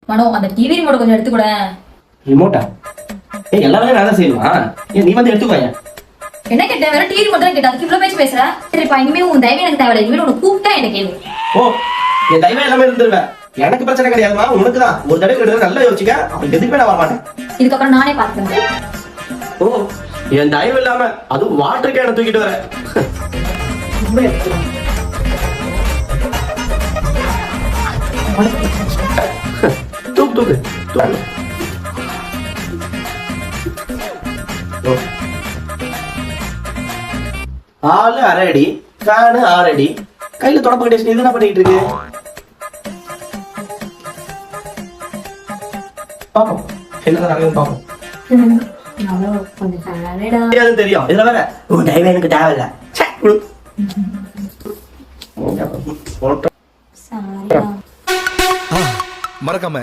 மனோ அந்த TV remote கொஞ்சம் எடுத்துக்கூட. ரிமோட்டா? ஏய் எல்லா வேலையும் நான் தான் செய்யணுமா? ஏன் நீ வந்து எடுத்துக்கோ. என்ன கேட்டேன்? வேற டிவி ரிமோட் தான் கேட்டேன். அதுக்கு இவ்வளவு பேச்சு பேசுற? சரிப்பா, இனிமே உன் தயவு எனக்கு தேவையில்லை. இனிமேல் உனக்கு கூப்பிட்டா என்ன கேள்வி. ஓ, என் தயவே எல்லாமே இருந்துருவேன். எனக்கு பிரச்சனை கிடையாதுமா, உனக்கு தான். ஒரு தடவை எடுத்து நல்லா யோசிக்க, அப்படி எதுக்குமே நான் வரமாட்டேன். இதுக்கப்புறம் நானே பாத்துக்கிறேன். ஓ, என் தயவு இல்லாம அதுவும் வாட்டர் கேனை தூக்கிட்டு வர. தூக்கு தூக்கு தூக்கு. ஆளு 1/2 அடி, ஃபேனு 6 அடி, கையில தொடப்ப கட்டிச்சு. இது என்ன பண்ணிட்டு இருக்கு? பாப்போம் என்னதான் நடக்குதுன்னு பாப்போம். கொஞ்சம் தெரியும். இதுல வேற உன் தயவு எனக்கு தேவையில்லை. சாரிடா. மறக்காம